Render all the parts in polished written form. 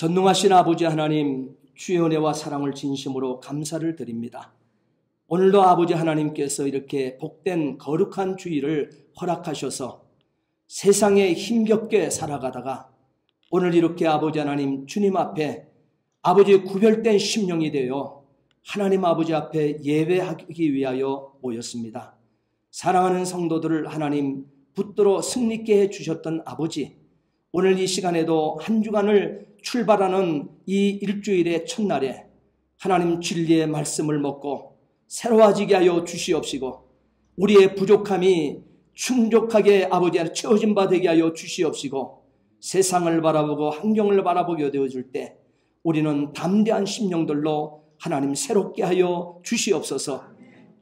전능하신 아버지 하나님, 주의 은혜와 사랑을 진심으로 감사를 드립니다. 오늘도 아버지 하나님께서 이렇게 복된 거룩한 주일을 허락하셔서 세상에 힘겹게 살아가다가 오늘 이렇게 아버지 하나님 주님 앞에 아버지의 구별된 심령이 되어 하나님 아버지 앞에 예배하기 위하여 모였습니다. 사랑하는 성도들을 하나님 붙들어 승리케 해주셨던 아버지, 오늘 이 시간에도 한 주간을 출발하는 이 일주일의 첫날에 하나님 진리의 말씀을 먹고 새로워지게 하여 주시옵시고, 우리의 부족함이 충족하게 아버지 안에 채워진 바 되게 하여 주시옵시고, 세상을 바라보고 환경을 바라보게 되어줄 때 우리는 담대한 심령들로 하나님 새롭게 하여 주시옵소서.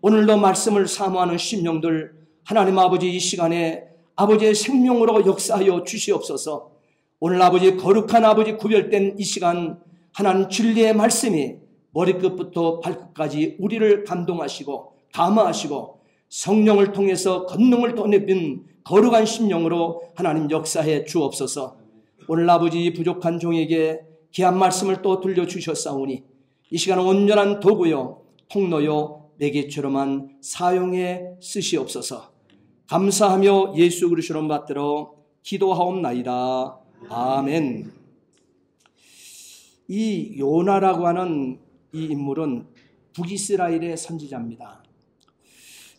오늘도 말씀을 사모하는 심령들 하나님 아버지 이 시간에 아버지의 생명으로 역사하여 주시옵소서. 오늘 아버지 거룩한 아버지 구별된 이 시간 하나님 진리의 말씀이 머리끝부터 발끝까지 우리를 감동하시고 감화하시고 성령을 통해서 권능을 떠내빈 거룩한 심령으로 하나님 역사해 주옵소서. 오늘 아버지 부족한 종에게 귀한 말씀을 또 들려주셨사오니 이 시간은 온전한 도구요 통로요 매개체로만 사용해 쓰시옵소서. 감사하며 예수 그리스도로 받들어 기도하옵나이다. 아멘. 이 요나라고 하는 이 인물은 북이스라엘의 선지자입니다.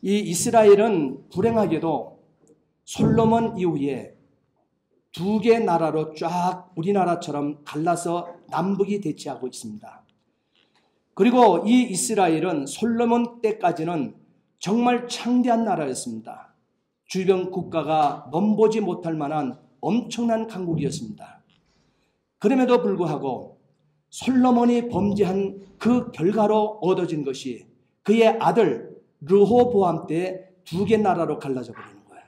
이 이스라엘은 불행하게도 솔로몬 이후에 두 개 나라로 쫙 우리나라처럼 갈라서 남북이 대치하고 있습니다. 그리고 이 이스라엘은 솔로몬 때까지는 정말 창대한 나라였습니다. 주변 국가가 넘보지 못할 만한 엄청난 강국이었습니다. 그럼에도 불구하고 솔로몬이 범죄한 그 결과로 얻어진 것이 그의 아들 르호보암 때 두 개 나라로 갈라져 버리는 거예요.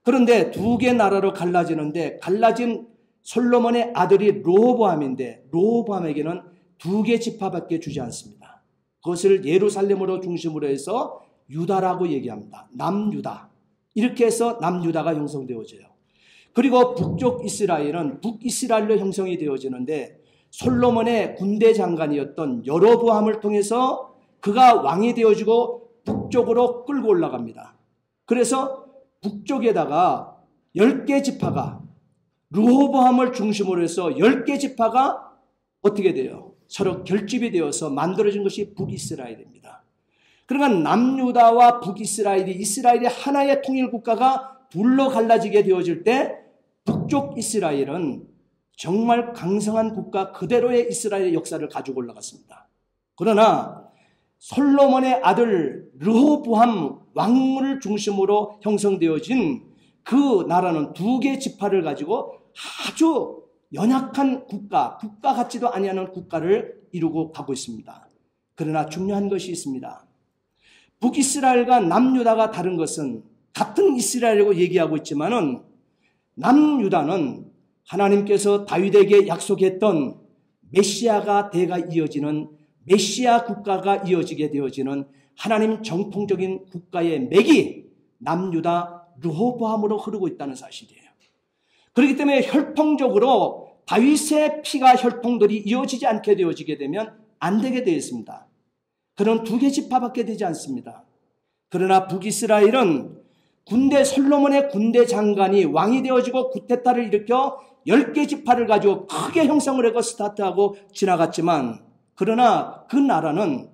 그런데 두 개 나라로 갈라지는데 갈라진 솔로몬의 아들이 르호보암인데 르호보암에게는 두 개 지파밖에 주지 않습니다. 그것을 예루살렘으로 중심으로 해서 유다라고 얘기합니다. 남유다. 이렇게 해서 남유다가 형성되어져요. 그리고 북쪽 이스라엘은 북이스라엘로 형성이 되어지는데 솔로몬의 군대 장관이었던 여로보암을 통해서 그가 왕이 되어지고 북쪽으로 끌고 올라갑니다. 그래서 북쪽에다가 10개 지파가 르호보암을 중심으로 해서 10개 지파가 어떻게 돼요? 서로 결집이 되어서 만들어진 것이 북이스라엘입니다. 그러니까 남유다와 북이스라엘이 이스라엘의 하나의 통일국가가 둘로 갈라지게 되어질 때 북쪽 이스라엘은 정말 강성한 국가 그대로의 이스라엘의 역사를 가지고 올라갔습니다. 그러나 솔로몬의 아들 르호보암 왕을 중심으로 형성되어진 그 나라는 두 개의 지파를 가지고 아주 연약한 국가 같지도 아니하는 국가를 이루고 가고 있습니다. 그러나 중요한 것이 있습니다. 북이스라엘과 남유다가 다른 것은 같은 이스라엘이라고 얘기하고 있지만은 남유다는 하나님께서 다윗에게 약속했던 메시아가 대가 이어지는 메시아 국가가 이어지게 되어지는 하나님 정통적인 국가의 맥이 남유다 르호보암으로 흐르고 있다는 사실이에요. 그렇기 때문에 혈통적으로 다윗의 피가 혈통들이 이어지지 않게 되어지게 되면 안 되게 되어 있습니다. 그런 두 개 지파밖에 되지 않습니다. 그러나 북이스라엘은 솔로몬의 군대 장관이 왕이 되어지고 쿠데타를 일으켜 10개 지파를 가지고 크게 형성을 하고 스타트하고 지나갔지만, 그러나 그 나라는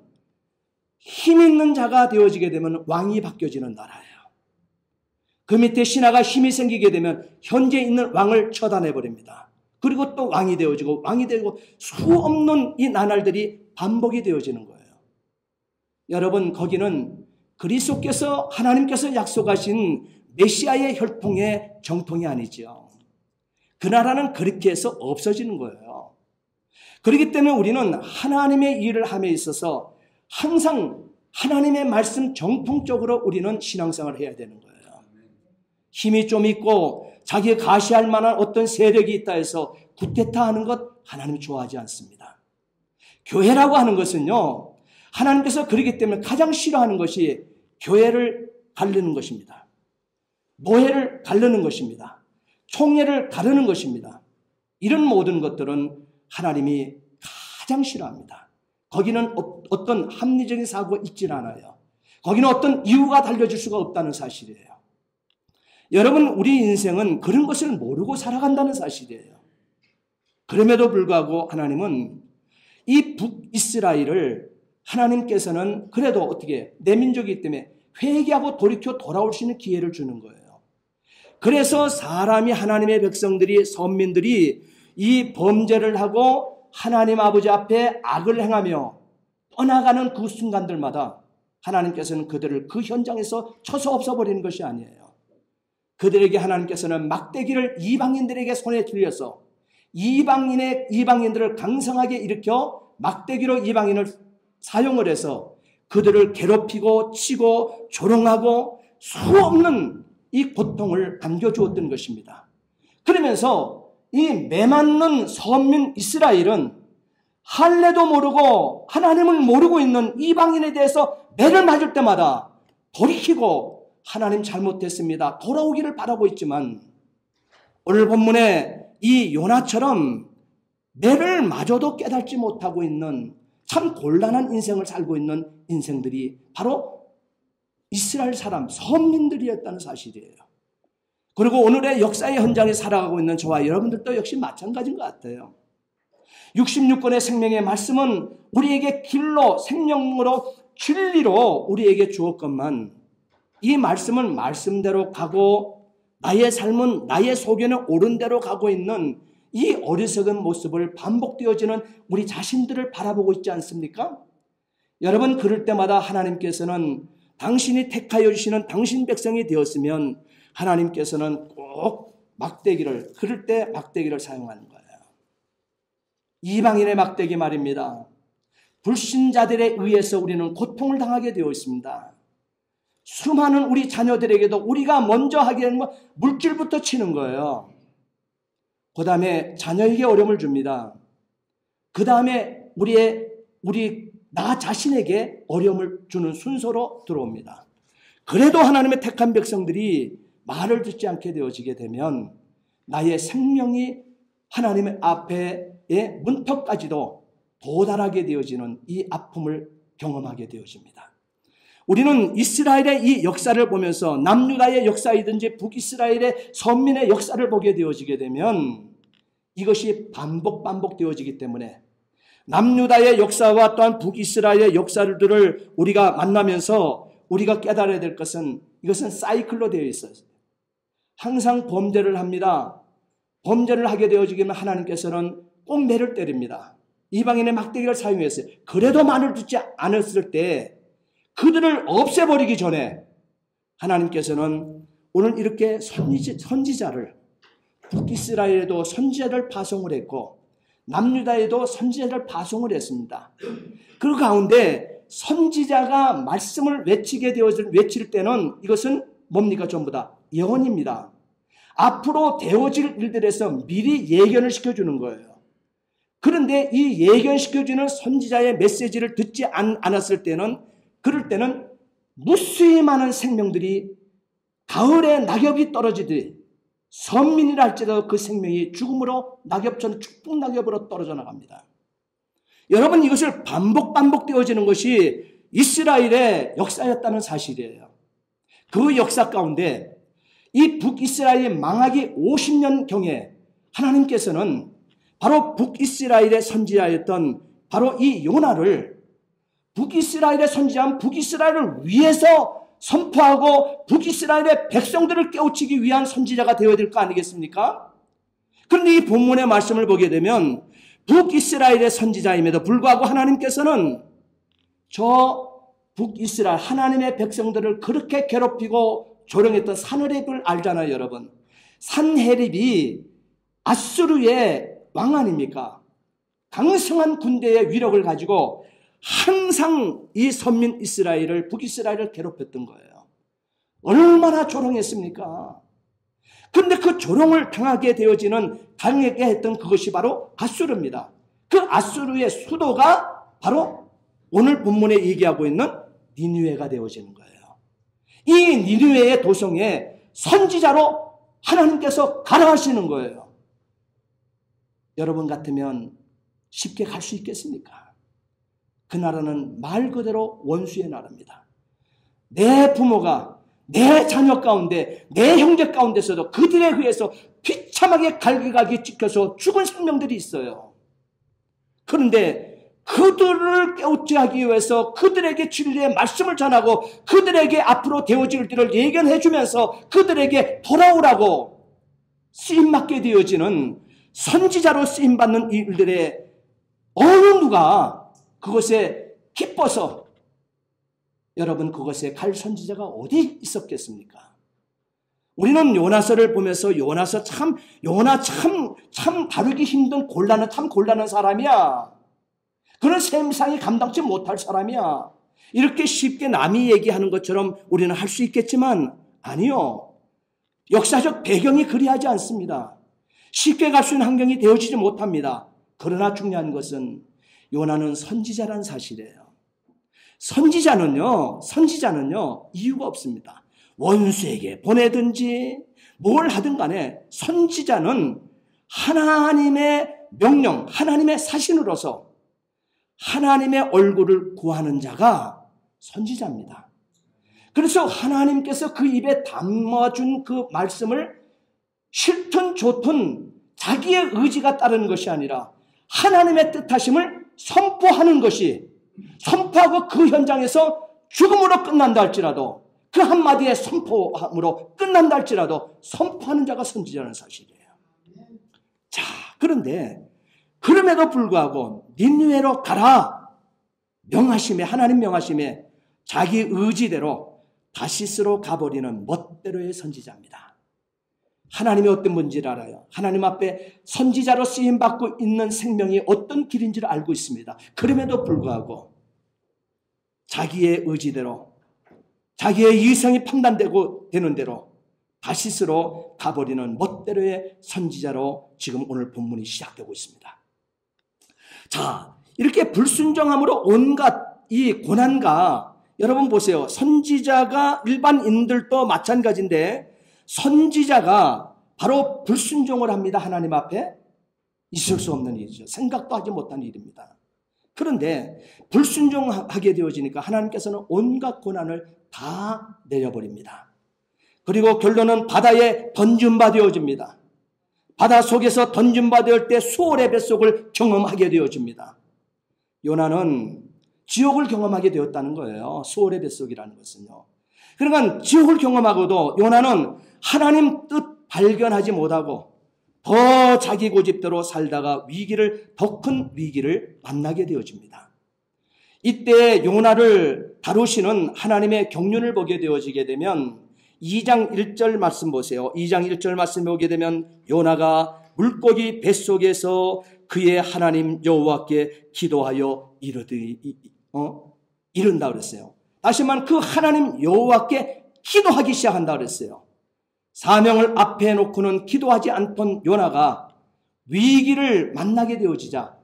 힘 있는 자가 되어지게 되면 왕이 바뀌어지는 나라예요. 그 밑에 신하가 힘이 생기게 되면 현재 있는 왕을 처단해버립니다. 그리고 또 왕이 되어지고 수 없는 이 나날들이 반복이 되어지는 거예요. 여러분, 거기는 그리스도께서 하나님께서 약속하신 메시아의 혈통의 정통이 아니죠. 그 나라는 그렇게 해서 없어지는 거예요. 그렇기 때문에 우리는 하나님의 일을 함에 있어서 항상 하나님의 말씀 정통적으로 우리는 신앙생활을 해야 되는 거예요. 힘이 좀 있고 자기가 가시할 만한 어떤 세력이 있다 해서 쿠데타하는 것 하나님 좋아하지 않습니다. 교회라고 하는 것은요, 하나님께서 그렇기 때문에 가장 싫어하는 것이 교회를 가르는 것입니다. 모회를 가르는 것입니다. 총회를 가르는 것입니다. 이런 모든 것들은 하나님이 가장 싫어합니다. 거기는 어떤 합리적인 사고가 있질 않아요. 거기는 어떤 이유가 달려줄 수가 없다는 사실이에요. 여러분, 우리 인생은 그런 것을 모르고 살아간다는 사실이에요. 그럼에도 불구하고 하나님은 이 북이스라엘을 하나님께서는 그래도 어떻게 내 민족이기 때문에 회개하고 돌이켜 돌아올 수 있는 기회를 주는 거예요. 그래서 사람이 하나님의 백성들이 선민들이 이 범죄를 하고 하나님 아버지 앞에 악을 행하며 떠나가는 그 순간들마다 하나님께서는 그들을 그 현장에서 쳐서 없애버리는 것이 아니에요. 그들에게 하나님께서는 막대기를 이방인들에게 손에 들려서 이방인들을 강성하게 일으켜 막대기로 이방인을 사용을 해서 그들을 괴롭히고 치고 조롱하고 수없는 이 고통을 안겨주었던 것입니다. 그러면서 이 매맞는 선민 이스라엘은 할례도 모르고 하나님을 모르고 있는 이방인에 대해서 매를 맞을 때마다 돌이키고 하나님 잘못했습니다, 돌아오기를 바라고 있지만, 오늘 본문에 이 요나처럼 매를 맞아도 깨닫지 못하고 있는 참 곤란한 인생을 살고 있는 인생들이 바로 이스라엘 사람, 선민들이었다는 사실이에요. 그리고 오늘의 역사의 현장에 살아가고 있는 저와 여러분들도 역시 마찬가지인 것 같아요. 66권의 생명의 말씀은 우리에게 길로, 생명으로, 진리로 우리에게 주었건만, 이 말씀은 말씀대로 가고 나의 삶은 나의 소견에 옳은 대로 가고 있는 이 어리석은 모습을 반복되어지는 우리 자신들을 바라보고 있지 않습니까? 여러분, 그럴 때마다 하나님께서는 당신이 택하여 주시는 당신 백성이 되었으면 하나님께서는 꼭 막대기를, 그럴 때 막대기를 사용하는 거예요. 이방인의 막대기 말입니다. 불신자들에 의해서 우리는 고통을 당하게 되어 있습니다. 수많은 우리 자녀들에게도 우리가 먼저 하게 되는 건 물질부터 치는 거예요. 그 다음에 자녀에게 어려움을 줍니다. 그 다음에 나 자신에게 어려움을 주는 순서로 들어옵니다. 그래도 하나님의 택한 백성들이 말을 듣지 않게 되어지게 되면 나의 생명이 하나님의 앞에의 문턱까지도 도달하게 되어지는 이 아픔을 경험하게 되어집니다. 우리는 이스라엘의 이 역사를 보면서 남유다의 역사이든지 북이스라엘의 선민의 역사를 보게 되어지게 되면 이것이 반복되어지기 때문에 남유다의 역사와 또한 북이스라엘의 역사들을 우리가 만나면서 우리가 깨달아야 될 것은 이것은 사이클로 되어 있어요. 항상 범죄를 합니다. 범죄를 하게 되어지기면 하나님께서는 꼭 매를 때립니다. 이방인의 막대기를 사용했어요. 그래도 말을 듣지 않았을 때 그들을 없애버리기 전에 하나님께서는 오늘 이렇게 선지자를, 북이스라엘에도 선지자를 파송을 했고 남유다에도 선지자를 파송을 했습니다. 그 가운데 선지자가 말씀을 외칠 때는 이것은 뭡니까? 전부 다 예언입니다. 앞으로 되어질 일들에서 미리 예견을 시켜주는 거예요. 그런데 이 예견시켜주는 선지자의 메시지를 듣지 않았을 때는, 그럴 때는 무수히 많은 생명들이 가을에 낙엽이 떨어지듯 선민이라 할지라도 그 생명이 죽음으로 낙엽처럼 축복 낙엽으로 떨어져 나갑니다. 여러분, 이것을 반복되어지는 것이 이스라엘의 역사였다는 사실이에요. 그 역사 가운데 이 북이스라엘이 망하기 50년경에 하나님께서는 바로 북이스라엘의 선지자였던 바로 이 요나를 북이스라엘의 선지자는 북이스라엘을 위해서 선포하고 북이스라엘의 백성들을 깨우치기 위한 선지자가 되어야 될 거 아니겠습니까? 그런데 이 본문의 말씀을 보게 되면 북이스라엘의 선지자임에도 불구하고 하나님께서는 저 북이스라엘 하나님의 백성들을 그렇게 괴롭히고 조롱했던 산헤립을 알잖아요, 여러분. 산헤립이 아수르의 왕 아닙니까? 강성한 군대의 위력을 가지고 항상 이 선민 이스라엘을, 북이스라엘을 괴롭혔던 거예요. 얼마나 조롱했습니까? 그런데 그 조롱을 당하게 되어지는, 당하게 했던 그것이 바로 아수르입니다. 그 아수르의 수도가 바로 오늘 본문에 얘기하고 있는 니느웨가 되어지는 거예요. 이 니느웨의 도성에 선지자로 하나님께서 가라 하시는 거예요. 여러분 같으면 쉽게 갈 수 있겠습니까? 그 나라는 말 그대로 원수의 나라입니다. 내 부모가 내 자녀 가운데, 내 형제 가운데서도 그들에 의해서 비참하게 갈기갈기 찍혀서 죽은 생명들이 있어요. 그런데 그들을 깨우치 하기 위해서 그들에게 진리의 말씀을 전하고 그들에게 앞으로 되어질 일을 예견해 주면서 그들에게 돌아오라고 쓰임받게 되어지는 선지자로 쓰임받는 이들의 어느 누가 그것에 기뻐서 여러분 그것에 갈 선지자가 어디 있었겠습니까? 우리는 요나서를 보면서 요나 참 다루기 힘든 참 곤란한 사람이야. 그런 세상이 감당치 못할 사람이야. 이렇게 쉽게 남이 얘기하는 것처럼 우리는 할 수 있겠지만 아니요. 역사적 배경이 그리하지 않습니다. 쉽게 갈 수 있는 환경이 되어지지 못합니다. 그러나 중요한 것은 요나는 선지자란 사실이에요. 선지자는요 이유가 없습니다. 원수에게 보내든지 뭘 하든 간에 선지자는 하나님의 명령, 하나님의 사신으로서 하나님의 얼굴을 구하는 자가 선지자입니다. 그래서 하나님께서 그 입에 담아준 그 말씀을 싫든 좋든 자기의 의지가 따르는 것이 아니라 하나님의 뜻하심을 선포하는 것이, 선포하고 그 현장에서 죽음으로 끝난다 할지라도 그 한마디의 선포함으로 끝난다 할지라도 선포하는 자가 선지자라는 사실이에요. 자, 그런데 그럼에도 불구하고 니느웨로 가라 명하심에, 하나님 명하심에 자기 의지대로 다시스로 가버리는 멋대로의 선지자입니다. 하나님이 어떤 분인지를 알아요. 하나님 앞에 선지자로 쓰임받고 있는 생명이 어떤 길인지를 알고 있습니다. 그럼에도 불구하고 자기의 의지대로, 자기의 이성이 판단되고 되는 대로 다시스로 가버리는 멋대로의 선지자로 지금 오늘 본문이 시작되고 있습니다. 자, 이렇게 불순종함으로 온갖 이 고난과, 여러분 보세요. 선지자가 일반인들도 마찬가지인데 선지자가 바로 불순종을 합니다. 하나님 앞에. 있을 수 없는 일이죠. 생각도 하지 못한 일입니다. 그런데 불순종하게 되어지니까 하나님께서는 온갖 고난을 다 내려버립니다. 그리고 결론은 바다에 던짐바 되어집니다. 바다 속에서 던짐바 되을 때 수월의 뱃속을 경험하게 되어집니다. 요나는 지옥을 경험하게 되었다는 거예요. 수월의 뱃속이라는 것은요. 그러니까 지옥을 경험하고도 요나는 하나님 뜻 발견하지 못하고 더 자기 고집대로 살다가 더 큰 위기를 만나게 되어집니다. 이때 요나를 다루시는 하나님의 경륜을 보게 되어지게 되면 2장 1절 말씀 보세요. 2장 1절 말씀 보게 되면 요나가 물고기 뱃속에서 그의 하나님 여호와께 기도하여 이른다 그랬어요. 다시 말하면 그 하나님 여호와께 기도하기 시작한다 그랬어요. 사명을 앞에 놓고는 기도하지 않던 요나가 위기를 만나게 되어지자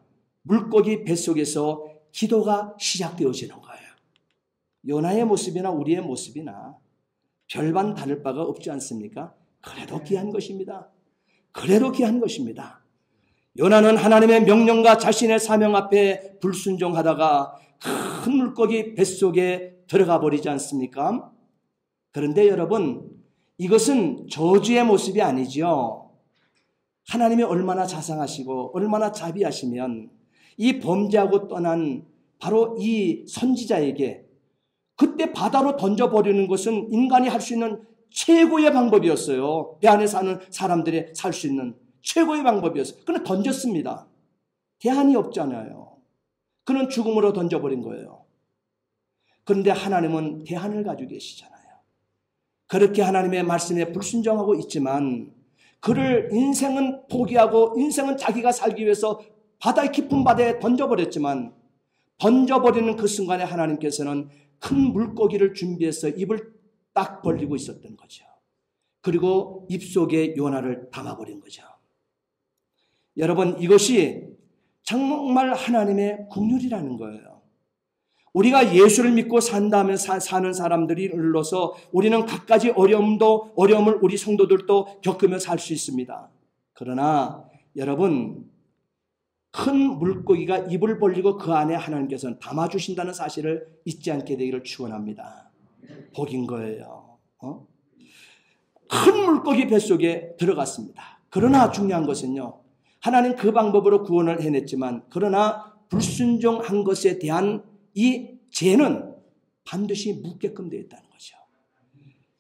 물고기 뱃속에서 기도가 시작되어지는 거예요. 요나의 모습이나 우리의 모습이나 별반 다를 바가 없지 않습니까? 그래도 귀한 것입니다. 그래도 귀한 것입니다. 요나는 하나님의 명령과 자신의 사명 앞에 불순종하다가 큰 물고기 뱃속에 들어가 버리지 않습니까? 그런데 여러분, 이것은 저주의 모습이 아니죠. 하나님이 얼마나 자상하시고 얼마나 자비하시면 이 범죄하고 떠난 바로 이 선지자에게 그때 바다로 던져버리는 것은 인간이 할 수 있는 최고의 방법이었어요. 배 안에 사는 사람들이 살 수 있는 최고의 방법이었어요. 그는 던졌습니다. 대안이 없잖아요. 그는 죽음으로 던져버린 거예요. 그런데 하나님은 대안을 가지고 계시잖아요. 그렇게 하나님의 말씀에 불순종하고 있지만 그를 인생은 포기하고 인생은 자기가 살기 위해서 바다의 깊은 바다에 던져버렸지만 던져버리는 그 순간에 하나님께서는 큰 물고기를 준비해서 입을 딱 벌리고 있었던 거죠. 그리고 입속에 요나를 담아버린 거죠. 여러분, 이것이 정말 하나님의 긍휼이라는 거예요. 우리가 예수를 믿고 산다면 사는 사람들이 일러서 우리는 갖가지 어려움을 우리 성도들도 겪으며 살 수 있습니다. 그러나 여러분, 큰 물고기가 입을 벌리고 그 안에 하나님께서는 담아주신다는 사실을 잊지 않게 되기를 축원합니다. 복인 거예요. 큰 물고기 뱃속에 들어갔습니다. 그러나 중요한 것은요, 하나님 그 방법으로 구원을 해냈지만 그러나 불순종한 것에 대한 이 죄는 반드시 묻게끔 되어 있다는 거죠.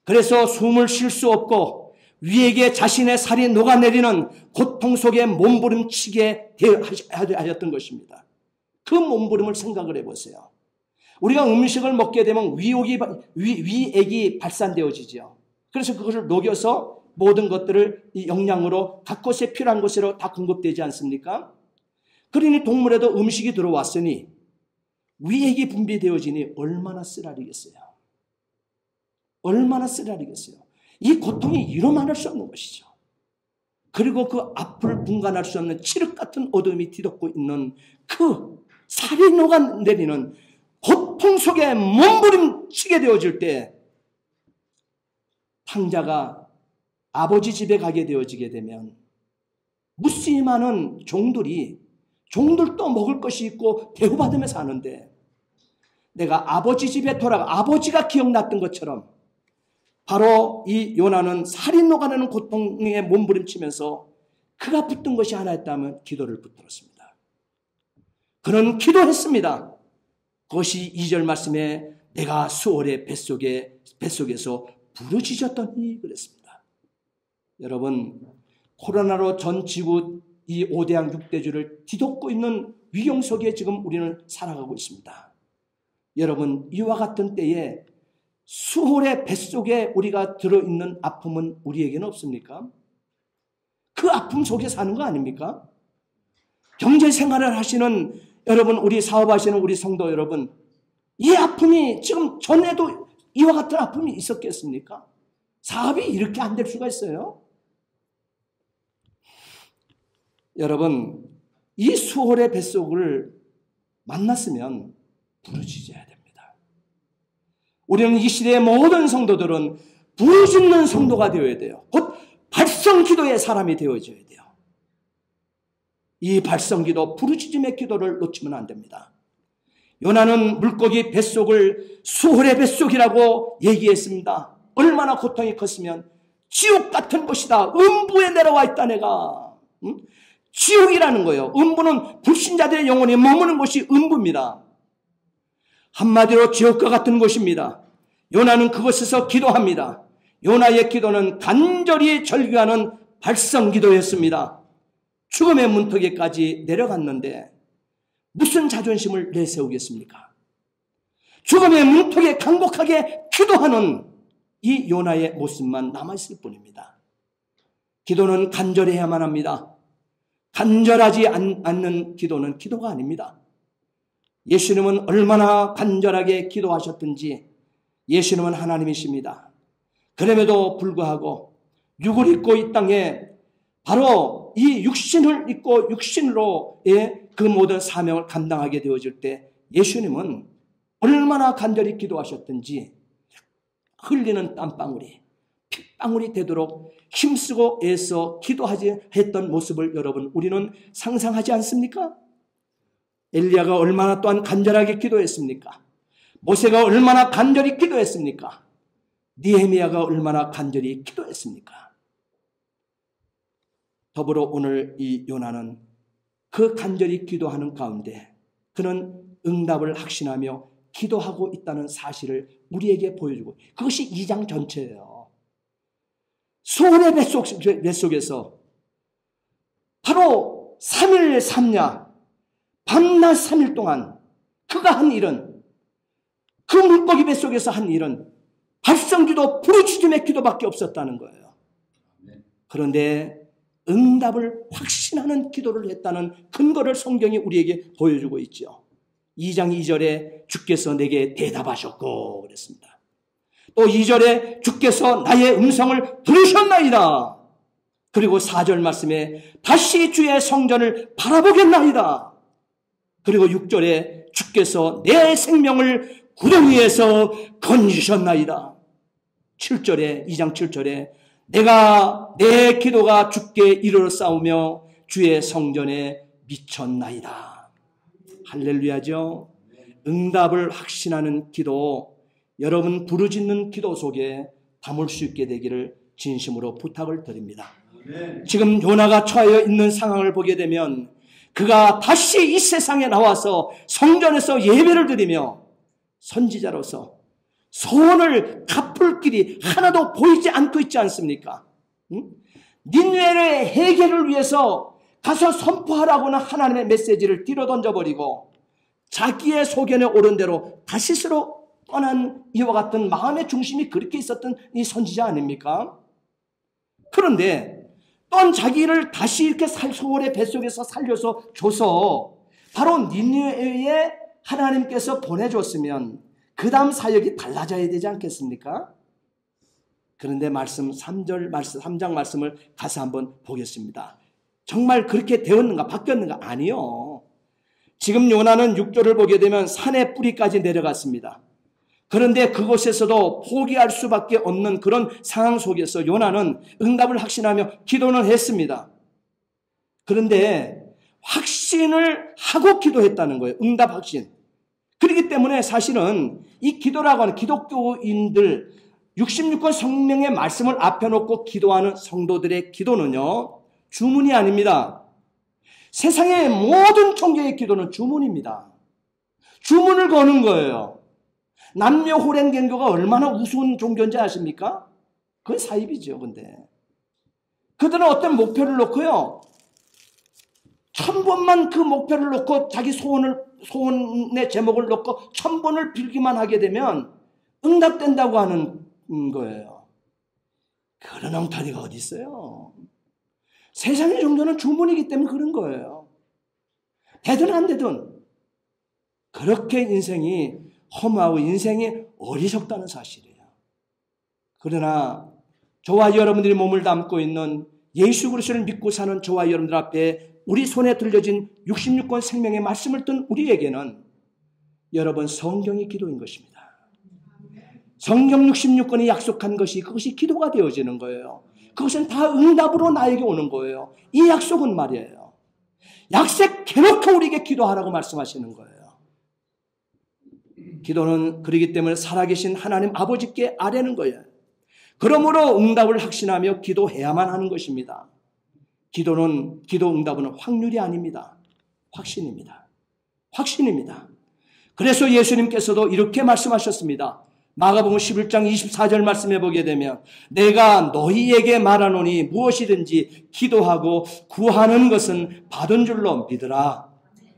그래서 숨을 쉴 수 없고 위에게 자신의 살이 녹아내리는 고통 속에 몸부림치게 하였던 것입니다. 그 몸부림을 생각을 해보세요. 우리가 음식을 먹게 되면 위액이 발산되어지죠. 그래서 그것을 녹여서 모든 것들을 이 영양으로 각 곳에 필요한 곳으로 다 공급되지 않습니까? 그러니 동물에도 음식이 들어왔으니 위액이 분비되어지니 얼마나 쓰라리겠어요. 얼마나 쓰라리겠어요. 이 고통이 이루 말할 수 없는 것이죠. 그리고 그 앞을 분간할 수 없는 칠흑 같은 어둠이 뒤덮고 있는 그 살이 녹아내리는 고통 속에 몸부림치게 되어질 때 탕자가 아버지 집에 가게 되어지게 되면 무수히 종들도 먹을 것이 있고 대우받으며 사는데 내가 아버지 집에 돌아가 아버지가 기억났던 것처럼 바로 이 요나는 살이 녹아내는 고통에 몸부림치면서 그가 붙든 것이 하나 있다면 기도를 붙들었습니다. 그는 기도했습니다. 그것이 2절 말씀에 내가 수월의 뱃속에서 부르짖었더니 그랬습니다. 여러분, 코로나로 전 지구 이 5대양 6대주를 뒤덮고 있는 위경 속에 지금 우리는 살아가고 있습니다. 여러분, 이와 같은 때에 수월의 뱃속에 우리가 들어있는 아픔은 우리에게는 없습니까? 그 아픔 속에 사는 거 아닙니까? 경제생활을 하시는 여러분, 우리 사업하시는 우리 성도 여러분, 이 아픔이 지금 전에도 이와 같은 아픔이 있었겠습니까? 사업이 이렇게 안 될 수가 있어요? 여러분, 이 수월의 뱃속을 만났으면 부르짖어야 됩니다. 우리는 이 시대의 모든 성도들은 부르짖는 성도가 되어야 돼요. 곧 발성기도의 사람이 되어줘야 돼요. 이 발성기도, 부르짖음의 기도를 놓치면 안 됩니다. 요나는 물고기 뱃속을 수월의 뱃속이라고 얘기했습니다. 얼마나 고통이 컸으면 지옥 같은 곳이다. 음부에 내려와 있다 내가. 지옥이라는 거예요. 음부는 불신자들의 영혼이 머무는 곳이 음부입니다. 한마디로 지옥과 같은 곳입니다. 요나는 그곳에서 기도합니다. 요나의 기도는 간절히 절규하는 발성기도였습니다. 죽음의 문턱에까지 내려갔는데 무슨 자존심을 내세우겠습니까? 죽음의 문턱에 강곡하게 기도하는 이 요나의 모습만 남아있을 뿐입니다. 기도는 간절해야만 합니다. 간절하지 않는 기도는 기도가 아닙니다. 예수님은 얼마나 간절하게 기도하셨든지 예수님은 하나님이십니다. 그럼에도 불구하고 육을 입고 이 땅에 바로 이 육신을 입고 육신으로의 그 모든 사명을 감당하게 되어질 때 예수님은 얼마나 간절히 기도하셨든지 흘리는 땀방울이 핏방울이 되도록 힘쓰고 애써 기도하지 했던 모습을 여러분 우리는 상상하지 않습니까? 엘리야가 얼마나 또한 간절하게 기도했습니까? 모세가 얼마나 간절히 기도했습니까? 느헤미야가 얼마나 간절히 기도했습니까? 더불어 오늘 이 요나는 그 간절히 기도하는 가운데 그는 응답을 확신하며 기도하고 있다는 사실을 우리에게 보여주고 그것이 2장 전체예요. 수월의 뱃속에서 바로 3일 3야 밤낮 3일 동안 그가 한 일은 그 물고기 뱃속에서 한 일은 발성기도 부르짖음의 기도밖에 없었다는 거예요. 그런데 응답을 확신하는 기도를 했다는 근거를 성경이 우리에게 보여주고 있죠. 2장 2절에 주께서 내게 대답하셨고 그랬습니다. 또 2절에 주께서 나의 음성을 들으셨나이다. 그리고 4절 말씀에 다시 주의 성전을 바라보겠나이다. 그리고 6절에 주께서 내 생명을 구덩 위에서 건지셨나이다. 7절에 2장 7절에 내가 내 기도가 주께 이르렀사오며 주의 성전에 미쳤나이다. 할렐루야죠. 응답을 확신하는 기도, 여러분 부르짖는 기도 속에 담을 수 있게 되기를 진심으로 부탁을 드립니다. 지금 요나가 처해 있는 상황을 보게 되면 그가 다시 이 세상에 나와서 성전에서 예배를 드리며 선지자로서 소원을 갚을 길이 하나도 보이지 않고 있지 않습니까? 닌웨의 해결을 위해서 가서 선포하라고는 하나님의 메시지를 뒤로 던져버리고 자기의 소견에 오른 대로 다시스로 떠난 이와 같은 마음의 중심이 그렇게 있었던 이 선지자 아닙니까? 그런데 또 자기를 다시 이렇게 소홀의 뱃속에서 살려서 줘서 바로 니느웨에 하나님께서 보내줬으면 그 다음 사역이 달라져야 되지 않겠습니까? 그런데 3장 말씀을 가서 한번 보겠습니다. 정말 그렇게 되었는가 바뀌었는가? 아니요. 지금 요나는 6절을 보게 되면 산의 뿌리까지 내려갔습니다. 그런데 그곳에서도 포기할 수밖에 없는 그런 상황 속에서 요나는 응답을 확신하며 기도는 했습니다. 그런데 확신을 하고 기도했다는 거예요. 응답 확신. 그렇기 때문에 사실은 이 기도라고 하는 기독교인들 66권 성령의 말씀을 앞에 놓고 기도하는 성도들의 기도는요, 주문이 아닙니다. 세상의 모든 종교의 기도는 주문입니다. 주문을 거는 거예요. 남녀 호랭 종교가 얼마나 우스운 종교인지 아십니까? 그건 사입이죠. 근데 그들은 어떤 목표를 놓고요, 1000번만 그 목표를 놓고 자기 소원의 제목을 놓고 1000번을 빌기만 하게 되면 응답된다고 하는 거예요. 그런 엉터리가 어디 있어요? 세상의 종교는 주문이기 때문에 그런 거예요. 되든 안 되든 그렇게 인생이 허무하고 인생이 어리석다는 사실이에요. 그러나 저와 여러분들이 몸을 담고 있는 예수 그리스도를 믿고 사는 저와 여러분들 앞에 우리 손에 들려진 66권 생명의 말씀을 뜬 우리에게는 여러분 성경이 기도인 것입니다. 성경 66권이 약속한 것이 그것이 기도가 되어지는 거예요. 그것은 다 응답으로 나에게 오는 거예요. 이 약속은 말이에요. 약속 해놓고 우리에게 기도하라고 말씀하시는 거예요. 기도는 그러기 때문에 살아계신 하나님 아버지께 아뢰는 거예요. 그러므로 응답을 확신하며 기도해야만 하는 것입니다. 기도 응답은 확률이 아닙니다. 확신입니다. 확신입니다. 그래서 예수님께서도 이렇게 말씀하셨습니다. 마가복음 11장 24절 말씀해 보게 되면 내가 너희에게 말하노니 무엇이든지 기도하고 구하는 것은 받은 줄로 믿으라.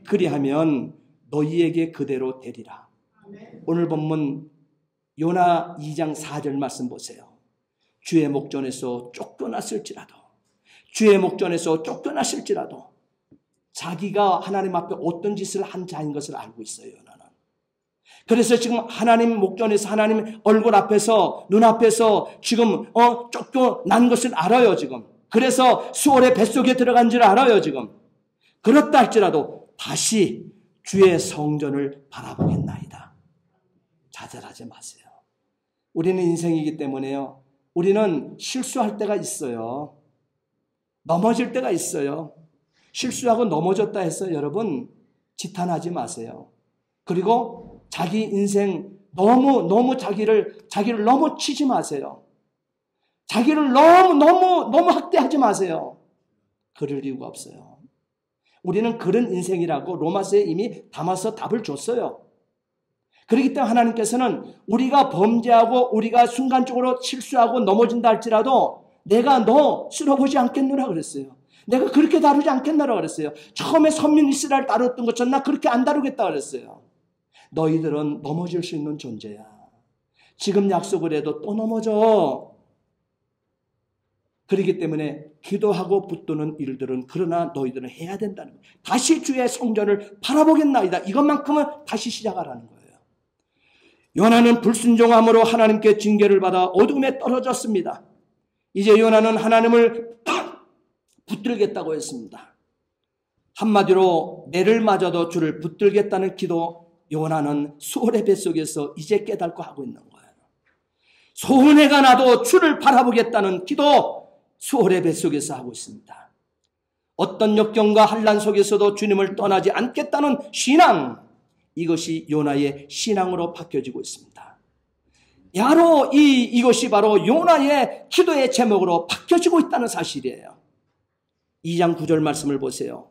그리하면 너희에게 그대로 되리라. 오늘 본문 요나 2장 4절 말씀 보세요. 주의 목전에서 쫓겨났을지라도 자기가 하나님 앞에 어떤 짓을 한 자인 것을 알고 있어요. 요나는. 그래서 지금 하나님 목전에서 하나님 얼굴 앞에서 눈앞에서 지금 쫓겨난 것을 알아요. 지금. 그래서 수월의 뱃속에 들어간 줄 알아요. 지금. 그렇다 할지라도 다시 주의 성전을 바라보겠나이다. 좌절하지 마세요. 우리는 인생이기 때문에요. 우리는 실수할 때가 있어요. 넘어질 때가 있어요. 실수하고 넘어졌다 해서 여러분 지탄하지 마세요. 그리고 자기 인생 너무 자기를 너무 치지 마세요. 자기를 너무 학대하지 마세요. 그럴 이유가 없어요. 우리는 그런 인생이라고 로마서에 이미 담아서 답을 줬어요. 그렇기 때문에 하나님께서는 우리가 범죄하고 우리가 순간적으로 실수하고 넘어진다 할지라도 내가 너 쓸어보지 않겠노라 그랬어요. 내가 그렇게 다루지 않겠노라 그랬어요. 처음에 선민 이스라엘 다뤘던 것처럼 나 그렇게 안 다루겠다 그랬어요. 너희들은 넘어질 수 있는 존재야. 지금 약속을 해도 또 넘어져. 그렇기 때문에 기도하고 붙드는 일들은 그러나 너희들은 해야 된다는 거예요. 다시 주의 성전을 바라보겠나이다. 이것만큼은 다시 시작하라는 거예요. 요나는 불순종함으로 하나님께 징계를 받아 어둠에 떨어졌습니다. 이제 요나는 하나님을 붙들겠다고 했습니다. 한마디로 내를 맞아도 주를 붙들겠다는 기도, 요나는 수월의 뱃속에서 이제 깨닫고 하고 있는 거예요. 소은혜가 나도 주를 바라보겠다는 기도, 수월의 뱃속에서 하고 있습니다. 어떤 역경과 환난 속에서도 주님을 떠나지 않겠다는 신앙, 이것이 요나의 신앙으로 바뀌어지고 있습니다. 바로 이것이 바로 요나의 기도의 제목으로 바뀌어지고 있다는 사실이에요. 2장 9절 말씀을 보세요.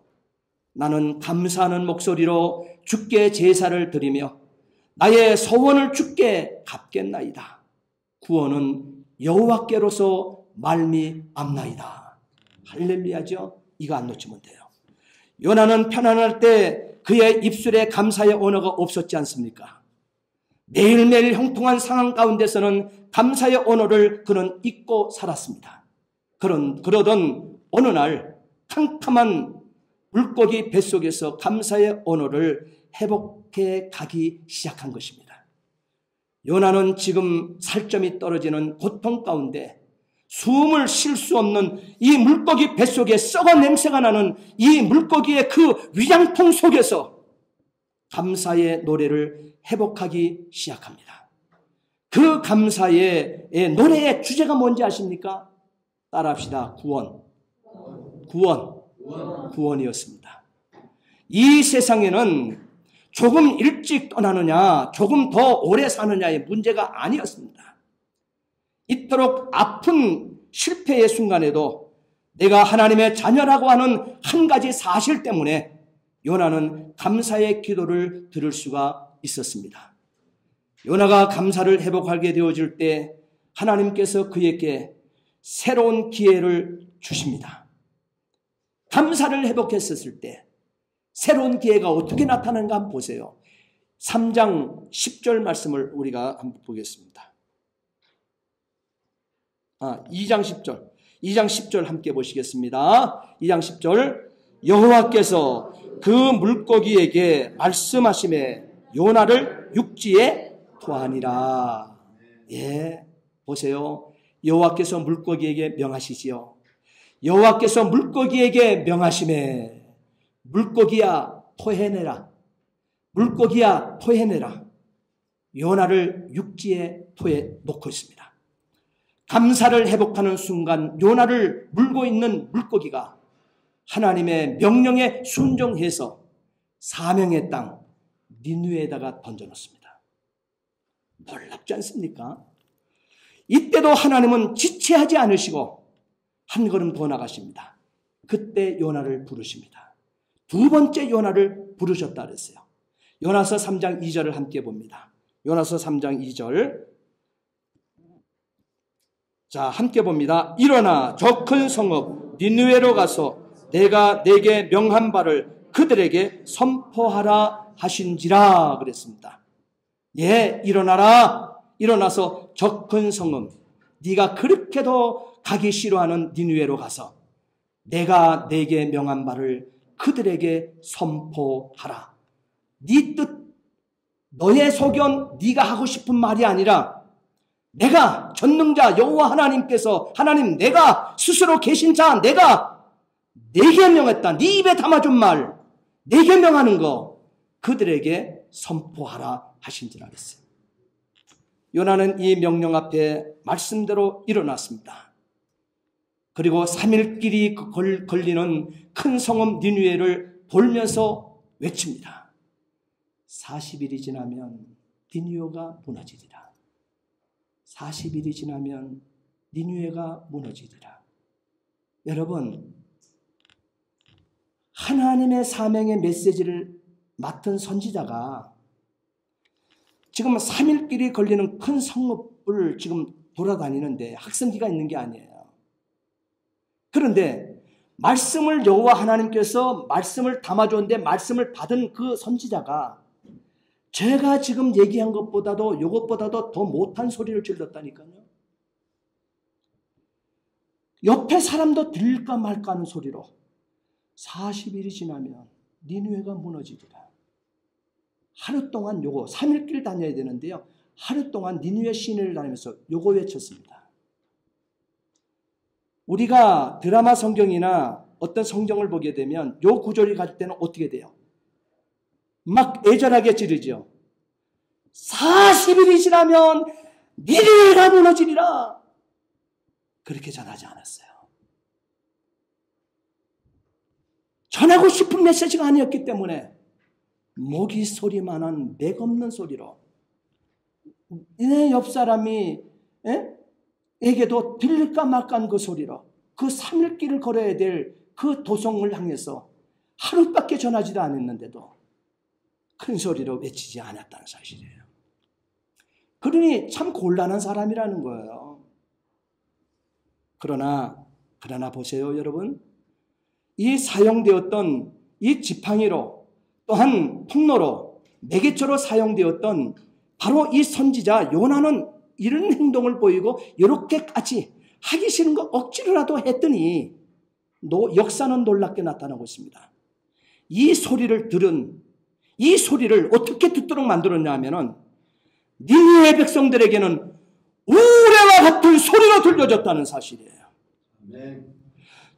나는 감사하는 목소리로 주께 제사를 드리며 나의 소원을 주께 갚겠나이다. 구원은 여호와께로서 말미암나이다. 할렐루야죠. 이거 안 놓치면 돼요. 요나는 편안할 때 그의 입술에 감사의 언어가 없었지 않습니까? 매일매일 형통한 상황 가운데서는 감사의 언어를 그는 잊고 살았습니다. 그러던 어느 날 캄캄한 물고기 뱃속에서 감사의 언어를 회복해 가기 시작한 것입니다. 요나는 지금 살점이 떨어지는 고통 가운데 숨을 쉴 수 없는 이 물고기 뱃속에 썩은 냄새가 나는 이 물고기의 그 위장통 속에서 감사의 노래를 회복하기 시작합니다. 그 감사의 노래의 주제가 뭔지 아십니까? 따라합시다. 구원이었습니다. 이 세상에는 조금 일찍 떠나느냐, 조금 더 오래 사느냐의 문제가 아니었습니다. 이토록 아픈 실패의 순간에도 내가 하나님의 자녀라고 하는 한 가지 사실 때문에 요나는 감사의 기도를 들을 수가 있었습니다. 요나가 감사를 회복하게 되어질 때 하나님께서 그에게 새로운 기회를 주십니다. 감사를 회복했었을 때 새로운 기회가 어떻게 나타나는가 한번 보세요. 3장 10절 말씀을 우리가 한번 보겠습니다. 2장 10절 함께 보시겠습니다. 2장 10절 여호와께서 그 물고기에게 말씀하시매 요나를 육지에 토하니라. 예, 보세요. 여호와께서 물고기에게 명하시지요. 여호와께서 물고기에게 명하시매 물고기야 토해내라. 물고기야 토해내라. 요나를 육지에 토해 놓고 있습니다. 감사를 회복하는 순간 요나를 물고 있는 물고기가 하나님의 명령에 순종해서 사명의 땅 니느웨에다가 던져놓습니다. 놀랍지 않습니까? 이때도 하나님은 지체하지 않으시고 한 걸음 더 나가십니다. 그때 요나를 부르십니다. 두 번째 요나를 부르셨다 그랬어요. 요나서 3장 2절을 함께 봅니다. 요나서 3장 2절. 자, 함께 봅니다. 일어나 저 큰 성읍 니느웨로 가서 내가 내게 명한 바를 그들에게 선포하라 하신지라 그랬습니다. 예, 일어나라. 일어나서 저 큰 성읍, 네가 그렇게도 가기 싫어하는 니느웨로 가서 내가 내게 명한 바를 그들에게 선포하라. 네 뜻, 너의 소견, 네가 하고 싶은 말이 아니라 내가 전능자 여호와 하나님께서 하나님 내가 스스로 계신 자 내가 내게 명했다. 네 입에 담아준 말 내게 명하는 거 그들에게 선포하라 하신지라 했어요. 요나는 이 명령 앞에 말씀대로 일어났습니다. 그리고 3일길이 걸리는 큰 성읍 니느웨를 돌면서 외칩니다. 40일이 지나면 니느웨가 무너지리라. 40일이 지나면 니느웨가 무너지리라. 여러분, 하나님의 사명의 메시지를 맡은 선지자가 지금 3일길이 걸리는 큰 성읍을 지금 돌아다니는데 학생기가 있는 게 아니에요. 그런데 말씀을 여호와 하나님께서 말씀을 담아줬는데 말씀을 받은 그 선지자가 제가 지금 얘기한 것보다도 이것보다도 더 못한 소리를 질렀다니까요. 옆에 사람도 들릴까 말까 하는 소리로 40일이 지나면 니느웨가 무너지리라. 하루 동안 요거 3일길 다녀야 되는데요. 하루 동안 니느웨 시내를 다니면서 요거 외쳤습니다. 우리가 드라마 성경이나 어떤 성경을 보게 되면 요 구절이 갈 때는 어떻게 돼요? 막 애절하게 지르죠. 40일이 지나면 니느웨가 무너지리라. 그렇게 전하지 않았어요. 전하고 싶은 메시지가 아니었기 때문에 모기 소리만한 맥없는 소리로 내 옆 사람이 에게도 들릴까 말까 그 소리로 그 3일 길을 걸어야 될 그 도성을 향해서 하루밖에 전하지도 않았는데도 큰 소리로 외치지 않았다는 사실이에요. 그러니 참 곤란한 사람이라는 거예요. 그러나 보세요, 여러분. 이 사용되었던 이 지팡이로 또한 통로로 매개체로 사용되었던 바로 이 선지자 요나는 이런 행동을 보이고 이렇게까지 하기 싫은 거 억지로라도 했더니 역사는 놀랍게 나타나고 있습니다. 이 소리를 어떻게 듣도록 만들었냐 하면은 니느웨 백성들에게는 우레와 같은 소리로 들려졌다는 사실이에요.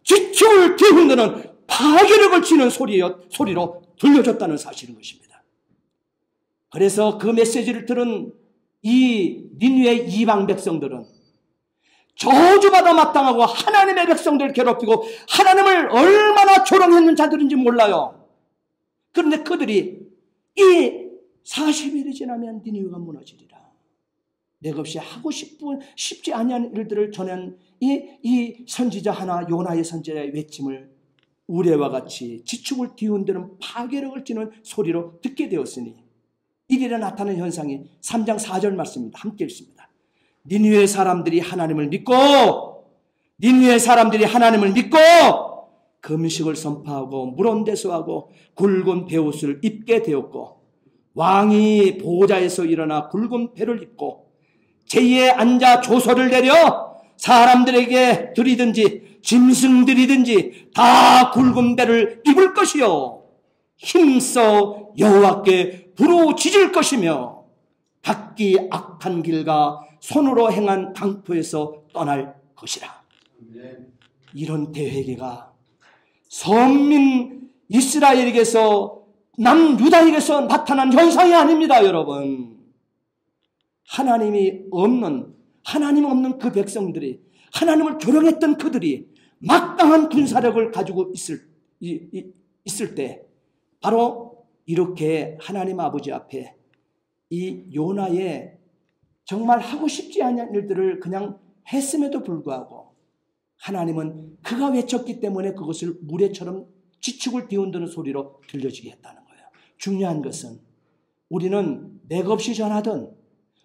지축을 뒤흔드는 파괴를 걸치는 소리로 들려졌다는 사실인 것입니다. 그래서 그 메시지를 들은 이 니느웨 이방 백성들은 저주받아 마땅하고 하나님의 백성들을 괴롭히고 하나님을 얼마나 조롱했는 자들인지 몰라요. 그런데 그들이 이 40일이 지나면 니느웨가 무너지리라. 맥없이 하고 싶지 아니한 일들을 전한 이 선지자 하나 요나의 선지자의 외침을 우레와 같이 지축을 뒤흔드는 파괴를 걸치는 소리로 듣게 되었으니 이리에 나타나는 현상이 3장 4절 말씀입니다. 함께 읽습니다. 니느웨 사람들이 하나님을 믿고 금식을 선포하고 물온대소하고 굵은 베옷을 입게 되었고 왕이 보좌에서 일어나 굵은 배를 입고 제위에 앉아 조서를 내려 사람들에게 드리든지 짐승들이든지 다 굵은 배를 입을 것이요 힘써 여호와께 부르짖을 것이며 각기 악한 길과 손으로 행한 강포에서 떠날 것이라. 이런 대회개가 선민 이스라엘에게서 남유다에게서 나타난 현상이 아닙니다, 여러분. 하나님 없는 그 백성들이, 하나님을 조롱했던 그들이 막강한 군사력을 가지고 있을 때 바로 이렇게 하나님 아버지 앞에 이 요나의 정말 하고 싶지 않은 일들을 그냥 했음에도 불구하고 하나님은 그가 외쳤기 때문에 그것을 무례처럼 지축을 뒤흔드는 소리로 들려지게 했다는 거예요. 중요한 것은 우리는 맥없이 전하든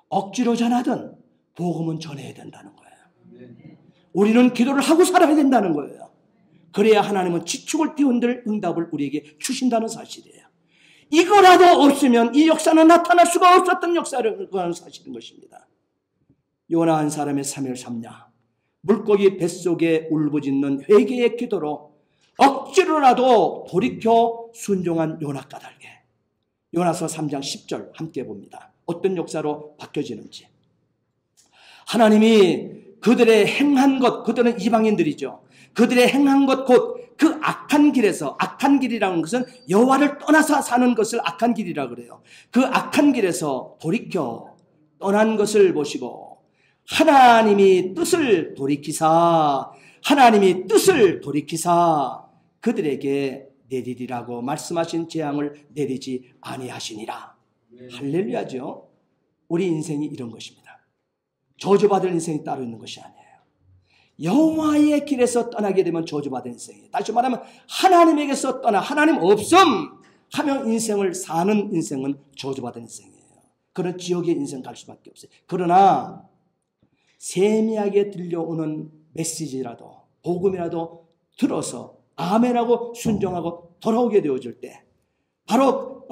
억지로 전하든 복음은 전해야 된다는 거예요. 우리는 기도를 하고 살아야 된다는 거예요. 그래야 하나님은 지축을 뒤흔들 응답을 우리에게 주신다는 사실이에요. 이거라도 없으면 이 역사는 나타날 수가 없었던 역사라는 사실인 것입니다. 요나 한 사람의 3일 3야 물고기 뱃속에 울부짖는 회개의 기도로 억지로라도 돌이켜 순종한 요나 까닭에 요나서 3장 10절 함께 봅니다. 어떤 역사로 바뀌어지는지. 하나님이 그들의 행한 것, 그들은 이방인들이죠. 그들의 행한 것 곧 그 악한 길에서, 악한 길이라는 것은 여호와를 떠나서 사는 것을 악한 길이라고 그래요. 그 악한 길에서 돌이켜 떠난 것을 보시고 하나님이 뜻을 돌이키사 그들에게 내리리라고 말씀하신 재앙을 내리지 아니하시니라. 할렐루야죠. 우리 인생이 이런 것입니다. 저주받을 인생이 따로 있는 것이 아니에요. 여호와의 길에서 떠나게 되면 저주받은 인생이에요. 다시 말하면 하나님에게서 떠나 하나님 없음 하며 인생을 사는 인생은 저주받은 인생이에요. 그런 지옥의 인생 갈 수밖에 없어요. 그러나 세미하게 들려오는 메시지라도 복음이라도 들어서 아멘하고 순종하고 돌아오게 되어질 때 바로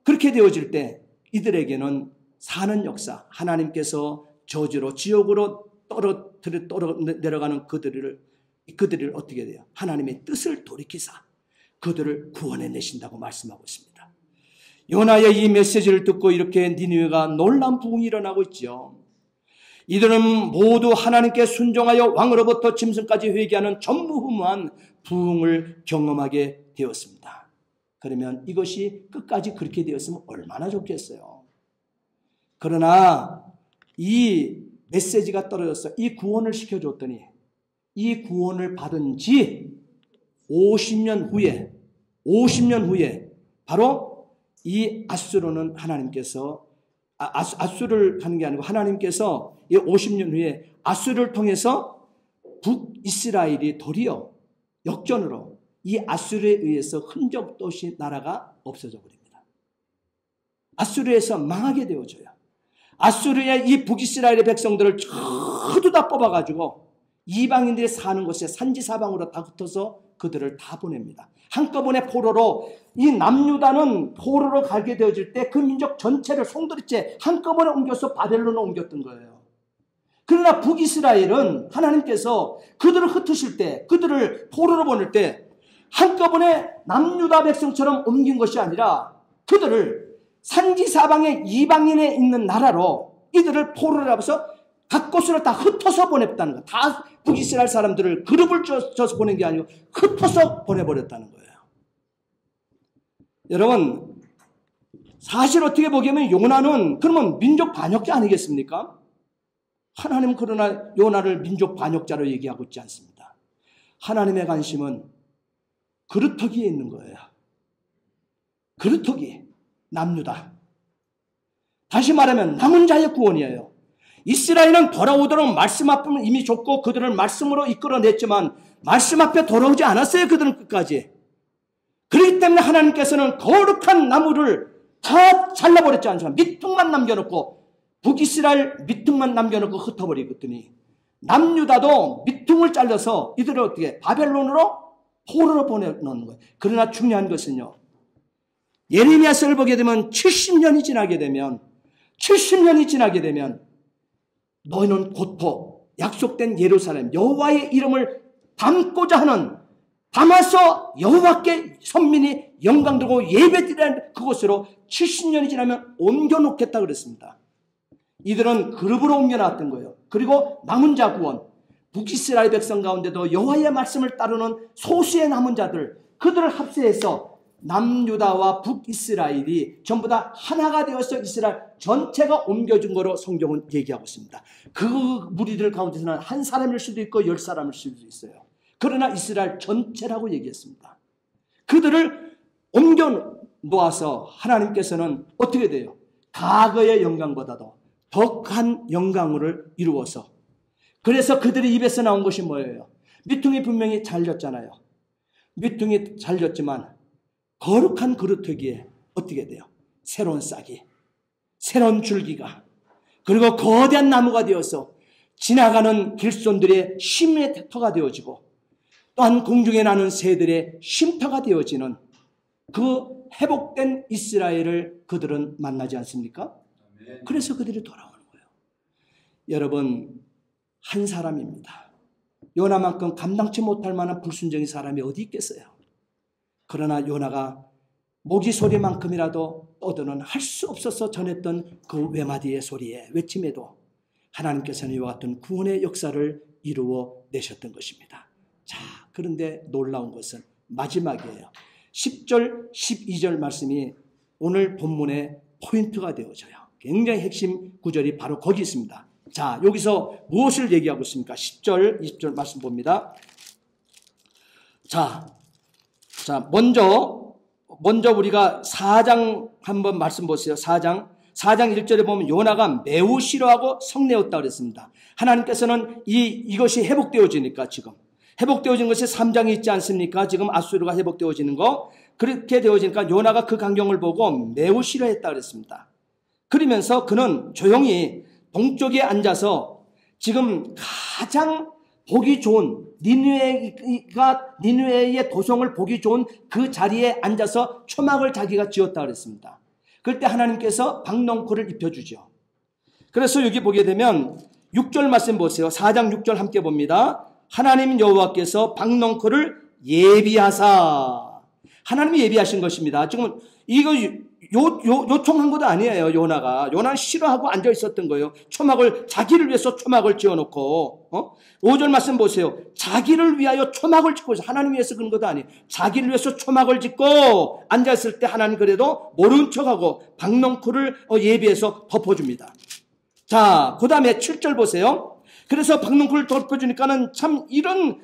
그렇게 되어질 때 이들에게는 사는 역사, 하나님께서 저주로 지옥으로 내려가는 그들을 어떻게 돼요? 하나님의 뜻을 돌이키사 그들을 구원해 내신다고 말씀하고 있습니다. 요나의 이 메시지를 듣고 이렇게 니느웨가 놀라운 부흥이 일어나고 있죠. 이들은 모두 하나님께 순종하여 왕으로부터 짐승까지 회개하는 전무후무한 부흥을 경험하게 되었습니다. 그러면 이것이 끝까지 그렇게 되었으면 얼마나 좋겠어요. 그러나 이 메시지가 떨어져서 이 구원을 시켜줬더니 이 구원을 받은 지 50년 후에 50년 후에 바로 이 앗수르는 하나님께서 앗수르를 하는 게 아니고 하나님께서 이 50년 후에 앗수르를 통해서 북이스라엘이 도리어 역전으로 이 앗수르에 의해서 흔적도 없이 나라가 없어져 버립니다. 앗수르에서 망하게 되어져요. 앗수르의 이 북이스라엘의 백성들을 전부 다 뽑아가지고 이방인들이 사는 곳에 산지사방으로 다 흩어서 그들을 다 보냅니다. 한꺼번에 포로로 이 남유다는 포로로 가게 되어질 때 그 민족 전체를 송두리째 한꺼번에 옮겨서 바벨론으로 옮겼던 거예요. 그러나 북이스라엘은 하나님께서 그들을 흩으실 때, 그들을 포로로 보낼 때 한꺼번에 남유다 백성처럼 옮긴 것이 아니라 그들을 산지사방의 이방인에 있는 나라로 이들을 포로로 잡아서 각 곳으로 다 흩어서 보냈다는 거예요. 다 북이스라엘 사람들을 그룹을 쪄서 보낸 게 아니고 흩어서 보내버렸다는 거예요. 여러분, 사실 어떻게 보면 요나는 그러면 민족 반역자 아니겠습니까? 하나님은 그러나 요나를 민족 반역자로 얘기하고 있지 않습니다. 하나님의 관심은 그루터기에 있는 거예요. 그루터기, 남유다. 다시 말하면 남은 자의 구원이에요. 이스라엘은 돌아오도록 말씀 앞은 이미 줬고 그들을 말씀으로 이끌어냈지만 말씀 앞에 돌아오지 않았어요. 그들은 끝까지. 그렇기 때문에 하나님께서는 거룩한 나무를 다 잘라버렸지 않습니까? 밑둥만 남겨놓고 북이스라엘 밑둥만 남겨놓고 흩어버리거든요. 남유다도 밑둥을 잘라서 이들을 어떻게 바벨론으로 포로로 보내놓는 거예요. 그러나 중요한 것은요. 예레미야서를 보게 되면 70년이 지나게 되면 너희는 곧도 약속된 예루살렘 여호와의 이름을 담고자 하는 담아서 여호와께 선민이 영광 들고 예배드리는 그곳으로 70년이 지나면 옮겨놓겠다 그랬습니다. 이들은 그룹으로 옮겨놨던 거예요. 그리고 남은 자 구원, 북이스라엘 백성 가운데도 여호와의 말씀을 따르는 소수의 남은 자들, 그들을 합세해서 남유다와 북이스라엘이 전부 다 하나가 되어서 이스라엘 전체가 옮겨준 거로 성경은 얘기하고 있습니다. 그 무리들 가운데서는 한 사람일 수도 있고 10사람일 수도 있어요. 그러나 이스라엘 전체라고 얘기했습니다. 그들을 옮겨 놓아서 하나님께서는 어떻게 돼요? 과거의 영광보다도 덕한 영광을 이루어서, 그래서 그들의 입에서 나온 것이 뭐예요? 밑둥이 분명히 잘렸잖아요. 밑둥이 잘렸지만 거룩한 그루터기에 어떻게 돼요? 새로운 싹이, 새로운 줄기가, 그리고 거대한 나무가 되어서 지나가는 길손들의 쉼의 터가 되어지고 또한 공중에 나는 새들의 쉼터가 되어지는 그 회복된 이스라엘을 그들은 만나지 않습니까? 그래서 그들이 돌아오는 거예요. 여러분, 한 사람입니다. 요나만큼 감당치 못할 만한 불순종의 사람이 어디 있겠어요? 그러나 요나가 모기 소리만큼이라도 떠드는 할 수 없어서 전했던 그 외마디의 소리에 외침에도 하나님께서는 이와 같은 구원의 역사를 이루어 내셨던 것입니다. 자, 그런데 놀라운 것은 마지막이에요. 10절, 12절 말씀이 오늘 본문의 포인트가 되어져요. 굉장히 핵심 구절이 바로 거기 있습니다. 자, 여기서 무엇을 얘기하고 있습니까? 10절, 20절 말씀 봅니다. 자, 먼저 우리가 4장 한번 말씀 보세요. 4장 1절에 보면 요나가 매우 싫어하고 성내었다 그랬습니다. 하나님께서는 이것이 회복되어지니까 지금 회복되어진 것이 3장이 있지 않습니까? 지금 앗수르가 회복되어지는 거. 그렇게 되어지니까 요나가 그 광경을 보고 매우 싫어했다 그랬습니다. 그러면서 그는 조용히 동쪽에 앉아서 지금 가장 보기 좋은 니느웨의 도성을 보기 좋은 그 자리에 앉아서 초막을 자기가 지었다 그랬습니다. 그럴 때 하나님께서 박넝쿨을 입혀주죠. 그래서 여기 보게 되면 6절 말씀 보세요. 4장 6절 함께 봅니다. 하나님 여호와께서 박넝쿨을 예비하사, 하나님이 예비하신 것입니다. 지금 이거 요청한 것도 아니에요. 요나는 싫어하고 앉아 있었던 거예요. 자기를 위해서 초막을 지어놓고, 5절 말씀 보세요. 자기를 위하여 초막을 짓고 있어요. 하나님 위해서 그런 것도 아니에요. 자기를 위해서 초막을 짓고 앉았을 때 하나님 그래도 모른 척하고 박넝쿨을 예비해서 덮어줍니다. 자, 그 다음에 7절 보세요. 그래서 박넝쿨을 덮어주니까는 참 이런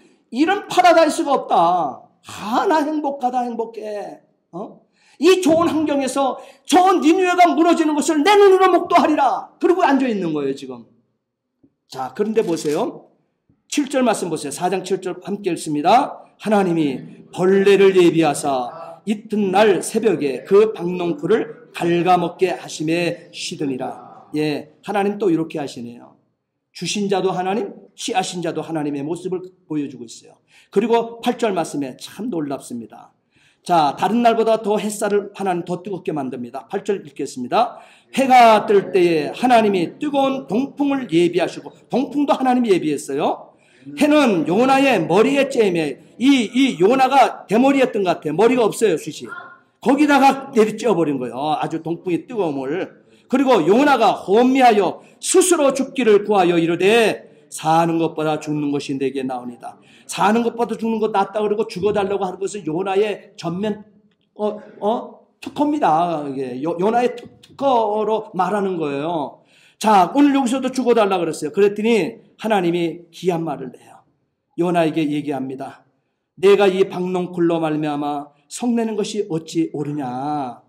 파라다이스가 없다. 나 행복하다, 행복해. 이 좋은 환경에서 저 니느웨가 무너지는 것을 내 눈으로 목도하리라. 그러고 앉아있는 거예요, 지금. 자, 그런데 보세요. 7절 말씀 보세요. 4장 7절 함께 읽습니다. 하나님이 벌레를 예비하사 이튿날 새벽에 그 박농쿨을 갉아먹게 하심에 쉬더니라. 예, 하나님 또 이렇게 하시네요. 주신 자도 하나님, 취하신 자도 하나님의 모습을 보여주고 있어요. 그리고 8절 말씀에 참 놀랍습니다. 자, 다른 날보다 더 햇살을 하나님 더 뜨겁게 만듭니다. 8절 읽겠습니다. 해가 뜰 때에 하나님이 뜨거운 동풍을 예비하시고, 동풍도 하나님이 예비했어요. 해는 요나의 머리에 쬐매, 이 요나가 대머리였던 것 같아요. 머리가 없어요, 숱이. 거기다가 내리쬐어버린 거예요. 아주 동풍이 뜨거움을. 그리고 요나가 혼미하여 스스로 죽기를 구하여 이르되 사는 것보다 죽는 것이 내게 나오니다. 사는 것보다 죽는 것 낫다 그러고 죽어달라고 하는 것은 요나의 전면 특허입니다. 이게 요나의 특허로 말하는 거예요. 자, 오늘 여기서도 죽어달라 그랬어요. 그랬더니 하나님이 귀한 말을 해요. 요나에게 얘기합니다. 내가 이 박농쿨로 말미암아 성내는 것이 어찌 옳으냐.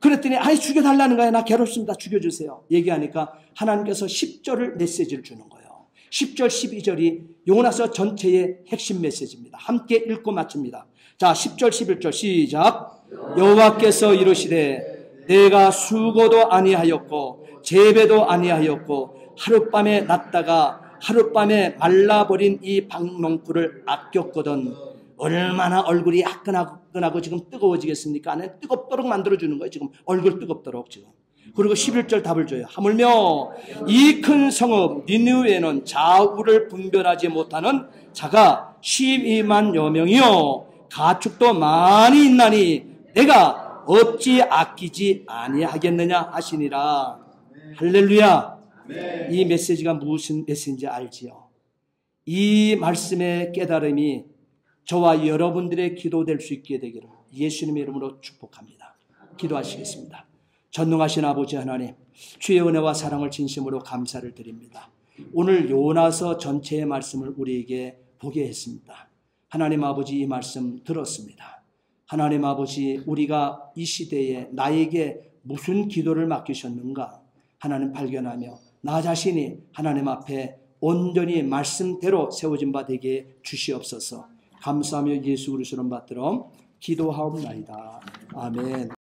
그랬더니 아이 죽여달라는 거야. 나 괴롭습니다. 죽여주세요. 얘기하니까 하나님께서 10절을 메시지를 주는 거예요. 10절 12절이 요나서 전체의 핵심 메시지입니다. 함께 읽고 마칩니다. 자, 10절 11절 시작. 여호와께서 이르시되 내가 수고도 아니하였고 재배도 아니하였고 하룻밤에 났다가 하룻밤에 말라버린 이 박농쿨을 아꼈거든 얼마나 얼굴이 화끈하고 지금 뜨거워지겠습니까? 안에 뜨겁도록 만들어주는 거예요. 지금 얼굴 뜨겁도록 지금. 그리고 11절 답을 줘요. 하물며 이 큰 성읍 니느웨는 좌우를 분별하지 못하는 자가 12만여 명이요 가축도 많이 있나니 내가 어찌 아끼지 아니하겠느냐 하시니라. 할렐루야. 이 메시지가 무슨 메시지인지 알지요? 이 말씀의 깨달음이 저와 여러분들의 기도될 수 있게 되기를 예수님의 이름으로 축복합니다. 기도하시겠습니다. 전능하신 아버지 하나님, 주의 은혜와 사랑을 진심으로 감사를 드립니다. 오늘 요나서 전체의 말씀을 우리에게 보게 했습니다. 하나님 아버지, 이 말씀 들었습니다. 하나님 아버지, 우리가 이 시대에 나에게 무슨 기도를 맡기셨는가 하나님 발견하며 나 자신이 하나님 앞에 온전히 말씀대로 세워진 바 되게 주시옵소서. 감사하며 예수 그리스도를 받들어 기도하옵나이다. 아멘.